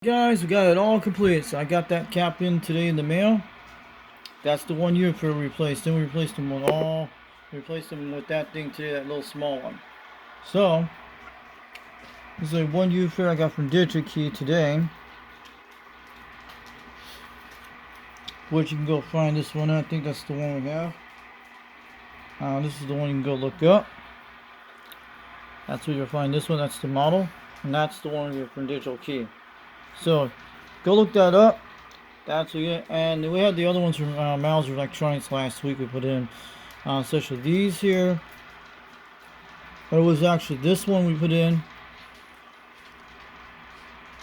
Guys, we got it all complete. So I got that cap in today in the mail. That's the 1 year for replaced. Then we replaced them with that thing today, that little small one. So this is a 1 year fair I got from DigiKey today, which you can go find this one. I think that's the one we have. This is the one you can go look up. That's where you'll find this one. That's the model, and that's the one we get from DigiKey. So go look that up. That's what you get. And we had the other ones from Mauser Electronics last week we put in. Such as these here. But it was actually this one we put in.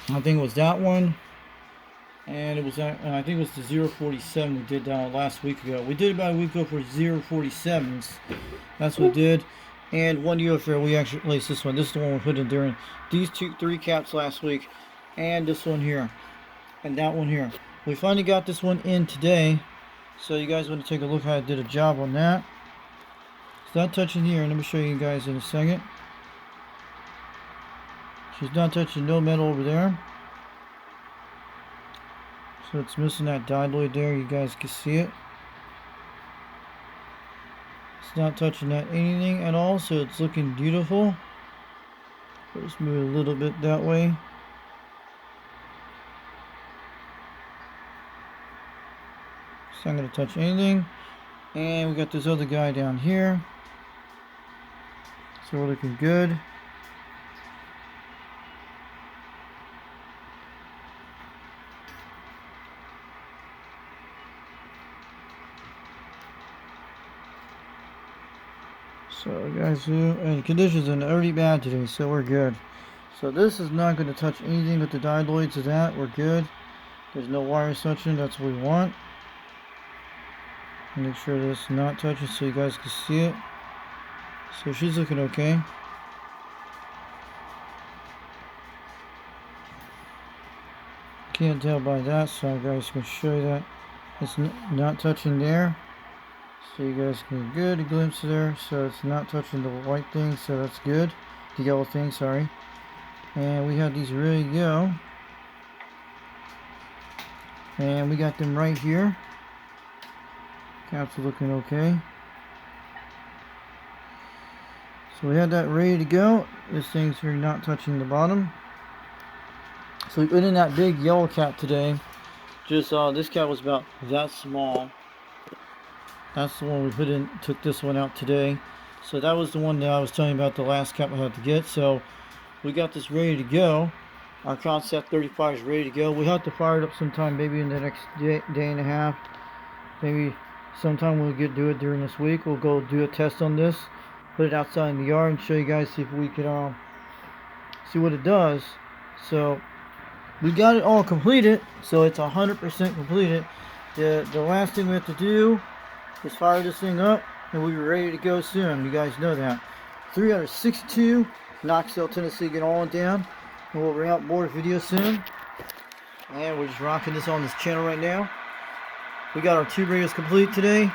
I think it was that one. And it was and I think it was the 047 we did last week ago. We did about a week ago for 047s. That's what we did. And 1 year fair we actually replaced this one. This is the one we put in during these three caps last week. And this one here. And that one here. We finally got this one in today. So you guys want to take a look how I did a job on that. It's not touching here. Let me show you guys in a second. She's not touching no metal over there. So it's missing that dioid there. You guys can see it. It's not touching that anything at all. So it's looking beautiful. Let's move a little bit that way. It's not going to touch anything. And we got this other guy down here. So we're looking good. So guys, and conditions are already bad today, so we're good. So this is not going to touch anything with the diodes of that. We're good. There's no wires touching. That's what we want. Make sure this is not touching so you guys can see it. So she's looking okay. Can't tell by that, so I guys can show you that it's not touching there. So you guys can get a good glimpse there. So it's not touching the white thing, so that's good. The yellow thing, sorry. And we have these ready to go. And we got them right here. Caps are looking okay. So we had that ready to go. This thing's here not touching the bottom. So we put in that big yellow cap today. Just this cap was about that small. That's the one we put in. Took this one out today. So that was the one that I was telling you about, the last cap I had to get. So we got this ready to go. Our comstat35 is ready to go. We have to fire it up sometime, maybe in the next day and a half. Maybe sometime we'll do it during this week. We'll go do a test on this, put it outside in the yard, and show you guys, see if we can see what it does. So we got it all completed, so it's 100% completed. The last thing we have to do is fire this thing up, and we'll be ready to go soon. You guys know that. 362 Knoxville, Tennessee, get on down, and we'll bring out more videos soon. And we're just rocking this on this channel right now. We got our tube radios complete today.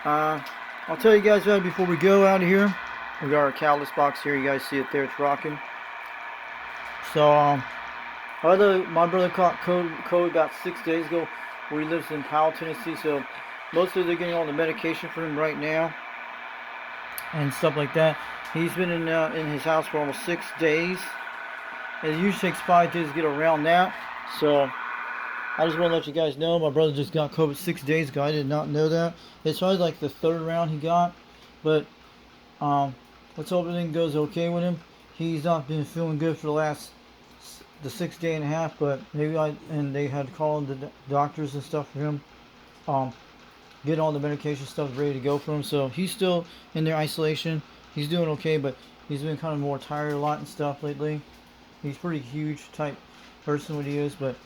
I'll tell you guys about it before we go out of here. We got our catalyst box here. You guys see it there. It's rocking. So, my brother caught COVID about 6 days ago, where he lives in Powell, Tennessee. So, mostly they're getting all the medication for him right now and stuff like that. He's been in his house for almost 6 days. It usually takes 5 days to get around that. So, I just want to let you guys know, my brother just got COVID 6 days ago. I did not know that. It's probably like the 3rd round he got. But let's hope everything goes okay with him. He's not been feeling good for the 6 day and a half. But maybe and they had to call in the doctors and stuff for him. Get all the medication stuff ready to go for him. So he's still in their isolation. He's doing okay, but he's been kind of more tired a lot and stuff lately. He's pretty huge type person what he is, but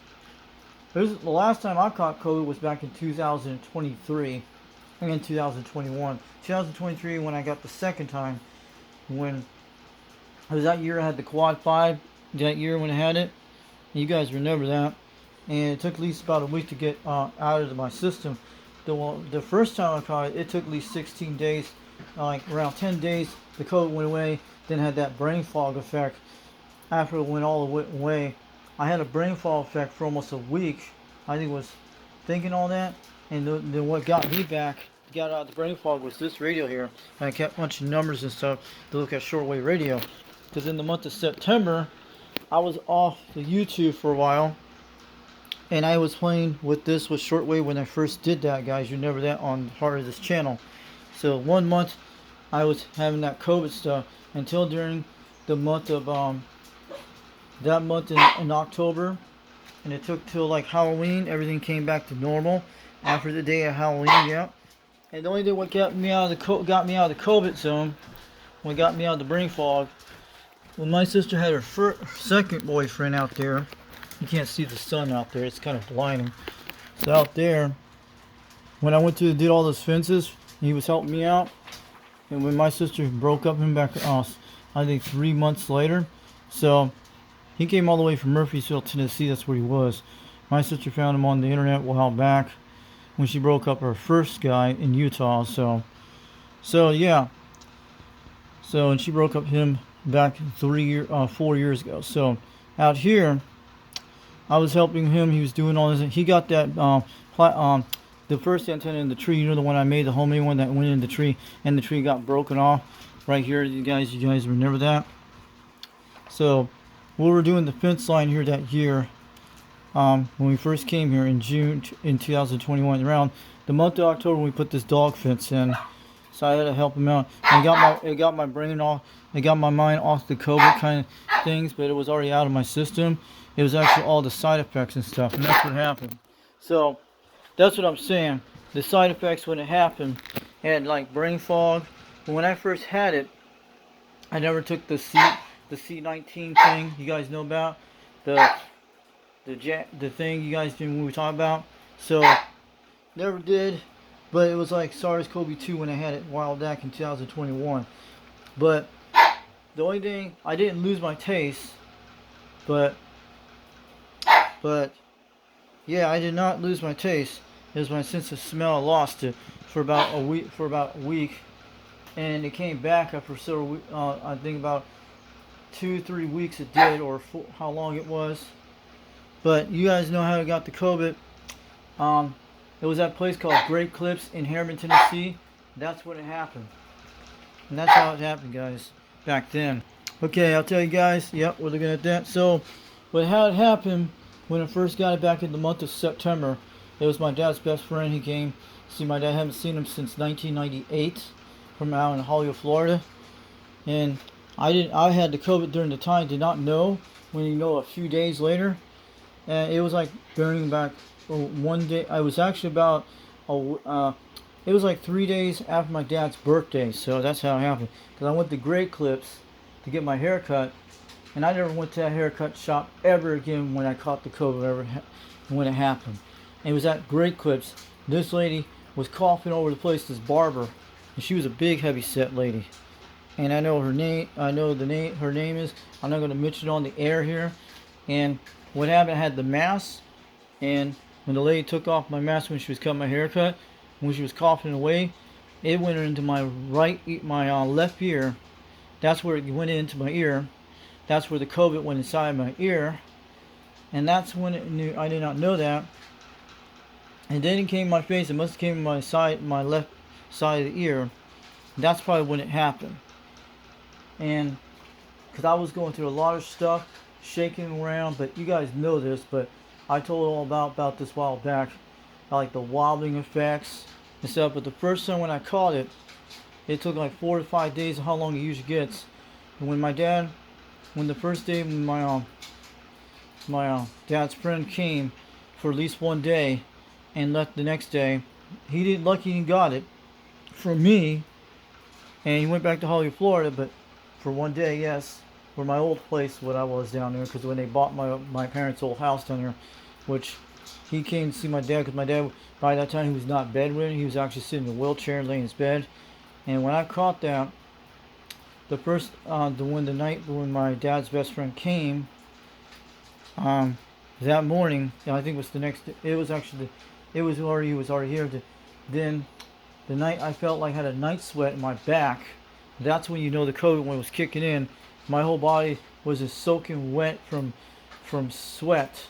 the last time I caught COVID was back in 2023 and in 2021. 2023 when I got the second time, when it was that year I had the quad 5, that year when I had it. You guys remember that. And it took at least about a week to get out of my system. The first time I caught it, it took at least 16 days, like around 10 days, the COVID went away, then had that brain fog effect. After it went all the way, I had a brain fog effect for almost a week. I think it was thinking all that, and then what got me back, got out of the brain fog, was this radio here. And I kept punching numbers and stuff to look at shortwave radio, because in the month of September, I was off the YouTube for a while, and I was playing with this with shortwave when I first did that, guys. You remember that on part of this channel. So 1 month I was having that COVID stuff until during the month of that month in October, and it took till like Halloween. Everything came back to normal after the day of Halloween. Yeah, and the only thing what got me out of the COVID zone, what got me out of the brain fog, when my sister had her second boyfriend out there. You can't see the sun out there; it's kind of blinding. So out there, when I went to did all those fences, he was helping me out. And when my sister broke up him back, I think 3 months later, so he came all the way from Murfreesboro, Tennessee. That's where he was. My sister found him on the internet a while back when she broke up her first guy in Utah. So yeah. So, and she broke up him back 4 years ago. So out here, I was helping him. He was doing all this. He got that the first antenna in the tree. You know, the one I made, the homemade one that went in the tree, and the tree got broken off right here. You guys remember that? So we were doing the fence line here that year, when we first came here in June in 2021. Around the month of October, we put this dog fence in. So I had to help him out. And it got my brain off. It got my mind off the COVID kind of things, but it was already out of my system. It was actually all the side effects and stuff, and that's what happened. So that's what I'm saying. The side effects when it happened, I had like brain fog. But when I first had it, I never took the C19 thing you guys know about, the thing you guys didn't we were talking about. So never did, but it was like SARS-CoV-2 when I had it a while back in 2021. But the only thing, I didn't lose my taste, but yeah, I did not lose my taste. It was my sense of smell. I lost it for about a week, and it came back after several. I think about 2-3 weeks it did, or how long it was. But you guys know how I got the COVID. It was that place called Great Clips in Harriman, Tennessee. That's when it happened, and that's how it happened, guys, back then. Okay, I'll tell you guys. Yep, we're looking at that. So, how it happened. When I first got it back in the month of September, it was my dad's best friend. He came to see my dad. I haven't seen him since 1998 from out in Hollywood, Florida. And I had the COVID during the time, did not know. When you know a few days later, and it was like during back one day. I was actually about it was like 3 days after my dad's birthday. So that's how it happened. Because I went to Great Clips to get my hair cut. And I never went to that haircut shop ever again when I caught the COVID, when it happened. And it was at Great Clips. This lady was coughing over the place, this barber. And she was a big, heavy-set lady. And I know her name, her name is, I'm not going to mention it on the air here. And what happened, I had the mask. And when the lady took off my mask when she was cutting my haircut, when she was coughing away, it went into my left ear. That's where it went into my ear. That's where the COVID went inside my ear, and that's when it knew. I did not know that. And then it came in my face. It must have came in my left side of the ear. That's probably when it happened. And because I was going through a lot of stuff, shaking around. But you guys know this. But I told all about this a while back, like the wobbling effects and stuff. But the first time when I caught it, it took like 4 to 5 days of how long it usually gets. And when the first day when my dad's friend came for at least one day and left the next day, he got it from me, and he went back to Hollywood, Florida, but for one day, yes, for my old place, what I was down there, because when they bought my parents' old house down there, which he came to see my dad, because my dad, by that time, he was not bedridden. He was actually sitting in a wheelchair, laying in his bed. And when I caught that, the night when my dad's best friend came, that morning, I think it was the next day, he was already here. Then the night I felt like I had a night sweat in my back. That's when you know the COVID when it was kicking in. My whole body was just soaking wet from sweat,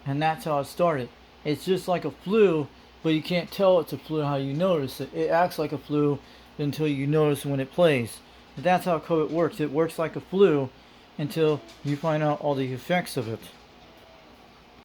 and that's how it started. It's just like a flu, but you can't tell it's a flu how you notice it. It acts like a flu until you notice when it plays. But that's how COVID works. It works like a flu until you find out all the effects of it.